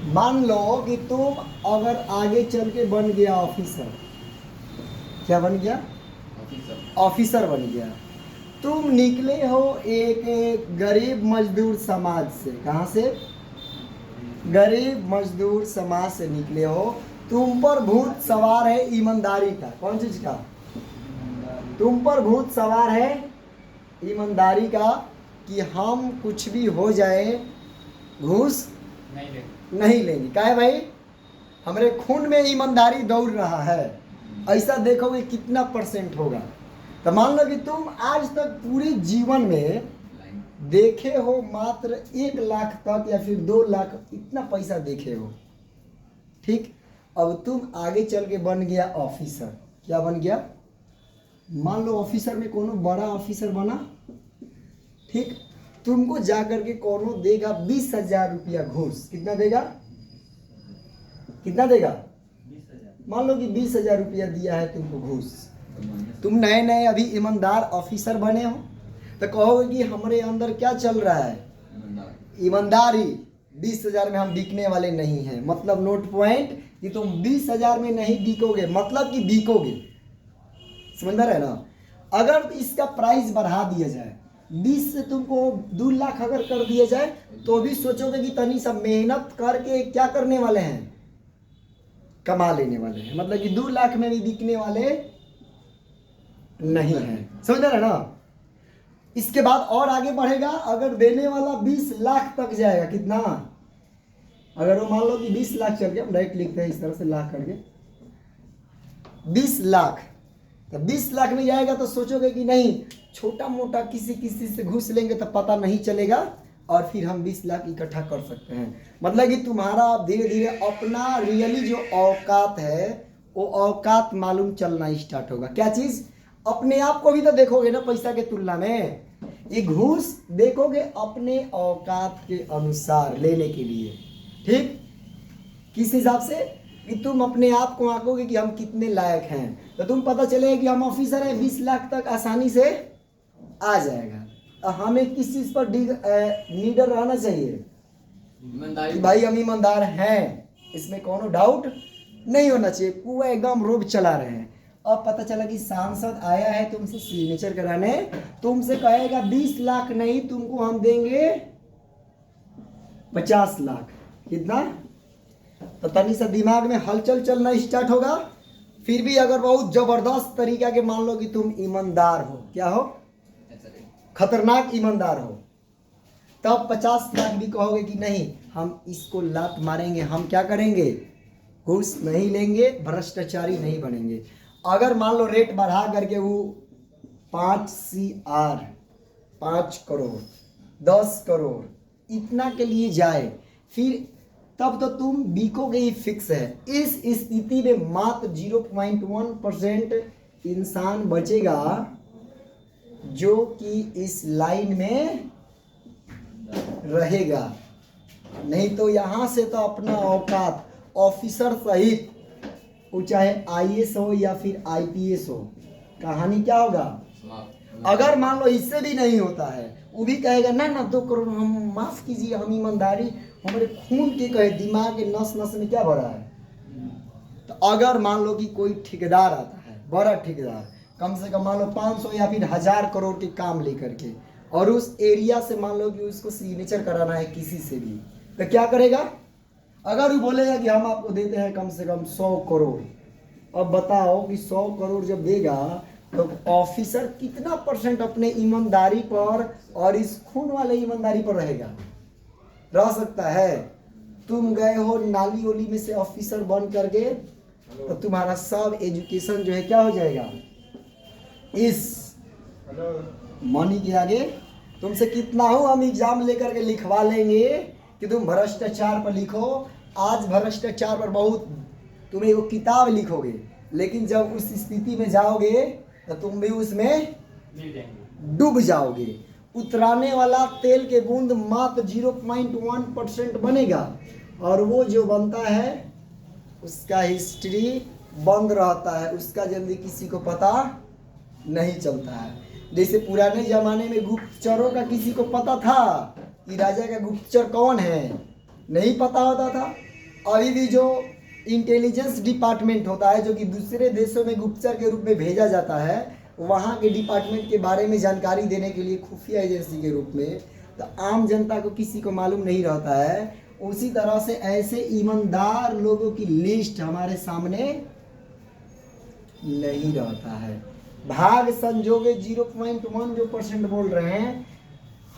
मान लो कि तुम अगर आगे चल के बन गया ऑफिसर। क्या बन गया? ऑफिसर बन गया। तुम निकले हो एक गरीब मजदूर समाज से। कहाँ से? गरीब मजदूर समाज से निकले हो। तुम पर भूत सवार है ईमानदारी का। कौन चीज का? तुम पर भूत सवार है ईमानदारी का, कि हम कुछ भी हो जाए घूस नहीं लेंगे। क्या है भाई? हमारे खून में ईमानदारी दौड़ रहा है। ऐसा देखोगे कितना परसेंट होगा। तो मान लो कि तुम आज तक पूरे जीवन में देखे हो मात्र 1 लाख तक या फिर 2 लाख, इतना पैसा देखे हो। ठीक, अब तुम आगे चल के बन गया ऑफिसर। क्या बन गया? मान लो ऑफिसर में कोनो बड़ा ऑफिसर बना। ठीक, तुमको जा करके कोनो देगा 20,000 रुपया घूस। कितना देगा? कितना देगा? मान लो कि 20,000 रुपया दिया है तुमको घूस। तुम नए नए अभी ईमानदार ऑफिसर बने हो, तो कहोगे कि हमारे अंदर क्या चल रहा है? ईमानदारी। 20,000 में हम बिकने वाले नहीं हैं। मतलब नोट पॉइंट कि तुम 20,000 में नहीं बिकोगे, मतलब कि बिकोगे। समझ रहे हैं ना? अगर इसका प्राइस बढ़ा दिया जाए, 20 से तुमको 2 लाख अगर कर दिया जाए, तो भी सोचोगे कि तनी सा मेहनत करके क्या करने वाले हैं? कमा लेने वाले हैं। मतलब कि 2 लाख में भी बिकने वाले नहीं है। समझ रहे हैं ना? इसके बाद और आगे बढ़ेगा। अगर देने वाला 20 लाख तक जाएगा। कितना? अगर वो मान लो कि 20 लाख चल गया, हम डायरेक्ट लिखते हैं इस तरह से लाख करके, 20 लाख। तो 20 लाख में जाएगा तो सोचोगे कि नहीं, छोटा मोटा किसी से घूस लेंगे तो पता नहीं चलेगा, और फिर हम 20 लाख इकट्ठा कर सकते हैं। मतलब कि तुम्हारा धीरे धीरे अपना रियली जो औकात है, वो औकात मालूम चलना स्टार्ट होगा। क्या चीज? अपने आप को भी तो देखोगे ना पैसा के तुलना में। ये घूस देखोगे अपने औकात के अनुसार लेने के लिए। ठीक, किस हिसाब से? कि तुम अपने आप को आंकोगे कि हम कितने लायक हैं, तो तुम पता चलेगा कि हम ऑफिसर हैं, 20 लाख तक आसानी से आ जाएगा। हमें किस चीज पर नीडर रहना चाहिए? कि भाई हम ईमानदार हैं, इसमें कोनो डाउट नहीं होना चाहिए। पूरा एकदम रोब चला रहे हैं। अब पता चला कि सांसद आया है तुमसे सिग्नेचर कराने, तुमसे कहेगा 20 लाख नहीं, तुमको हम देंगे 50 लाख। कितना? तो तनी सा दिमाग में हलचल चलना स्टार्ट होगा। फिर भी अगर बहुत जबरदस्त तरीका के मान लो कि तुम ईमानदार हो, क्या हो? खतरनाक ईमानदार हो, तब 50 लाख भी कहोगे कि नहीं, हम इसको लात मारेंगे, हम क्या करेंगे? घूस नहीं लेंगे, भ्रष्टाचारी नहीं बनेंगे। अगर मान लो रेट बढ़ा करके वो 5 CR, 5 करोड़, 10 करोड़ इतना के लिए जाए, फिर तब तो तुम बिकोगे ही फिक्स है। इस स्थिति में मात्र 0.1% इंसान बचेगा जो कि इस लाइन में रहेगा। नहीं तो यहां से तो अपना औकात ऑफिसर सहित, वो चाहे IAS हो या फिर IPS हो, कहानी क्या होगा? अगर मान लो इससे भी नहीं होता है, वो भी कहेगा ना ना 2 करोड़ हम माफ कीजिए, हम ईमानदारी हमारे खून के कहे, दिमाग के नस नस में क्या भरा है। तो अगर मान लो कि कोई ठेकेदार आता है, बड़ा ठेकेदार, कम से कम मान लो 500 या फिर 1000 करोड़ के काम लेकर के, और उस एरिया से मान लो कि उसको सिग्नेचर कराना है किसी से भी, तो क्या करेगा? अगर वो बोलेगा कि हम आपको देते हैं कम से कम 100 करोड़, अब बताओ कि 100 करोड़ जब देगा तो ऑफिसर कितना परसेंट अपने ईमानदारी पर और इस खून वाले ईमानदारी पर रहेगा? रह सकता है। तुम गए हो नाली ओली में से ऑफिसर बन करके, तो तुम्हारा सब एजुकेशन जो है क्या हो जाएगा? इस मनी के आगे तुमसे कितना हो हम एग्जाम लेकर के लिखवा लेंगे कि तुम भ्रष्टाचार पर लिखो। आज भ्रष्टाचार पर बहुत तुम एक किताब लिखोगे, लेकिन जब उस स्थिति में जाओगे तो तुम भी उसमें डूब जाओगे। उतराने वाला तेल के बूंद मात्र 0.1% बनेगा, और वो जो बनता है उसका हिस्ट्री बंद रहता है, उसका जल्दी किसी को पता नहीं चलता है। जैसे पुराने जमाने में गुप्तचरों का किसी को पता था कि राजा का गुप्तचर कौन है? नहीं पता होता था। अभी भी जो इंटेलिजेंस डिपार्टमेंट होता है, जो कि दूसरे देशों में गुप्तचर के रूप में भेजा जाता है, वहाँ के डिपार्टमेंट के बारे में जानकारी देने के लिए खुफिया एजेंसी के रूप में, तो आम जनता को किसी को मालूम नहीं रहता है। उसी तरह से ऐसे ईमानदार लोगों की लिस्ट हमारे सामने नहीं रहता है। भाग संजोगे 0.1 जो % बोल रहे हैं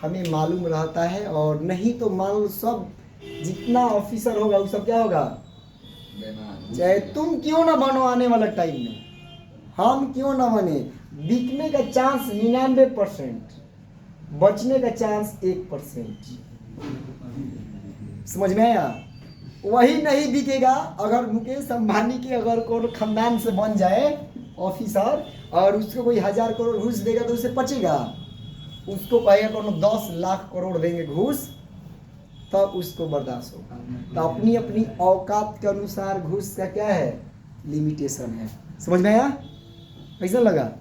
हमें मालूम रहता है, और नहीं तो मान लो सब जितना ऑफिसर होगा वो सब क्या होगा, चाहे तुम क्यों ना बनो आने वाला टाइम में, हम क्यों ना बने, बिकने का चांस 99%, बचने का चांस 1%। समझ में आया? वही नहीं बिकेगा अगर मुकेश अंबानी के अगर कोई खानदान से बन जाए ऑफिसर और उसको कोई 1000 करोड़ घूस देगा तो उसे पचेगा। उसको कहेगा कौन 10 लाख करोड़ देंगे घूस, तब उसको बर्दाश्त होगा। तो अपनी अपनी औकात के अनुसार घूस का क्या है, लिमिटेशन है। समझ में आया? कैसा लगा?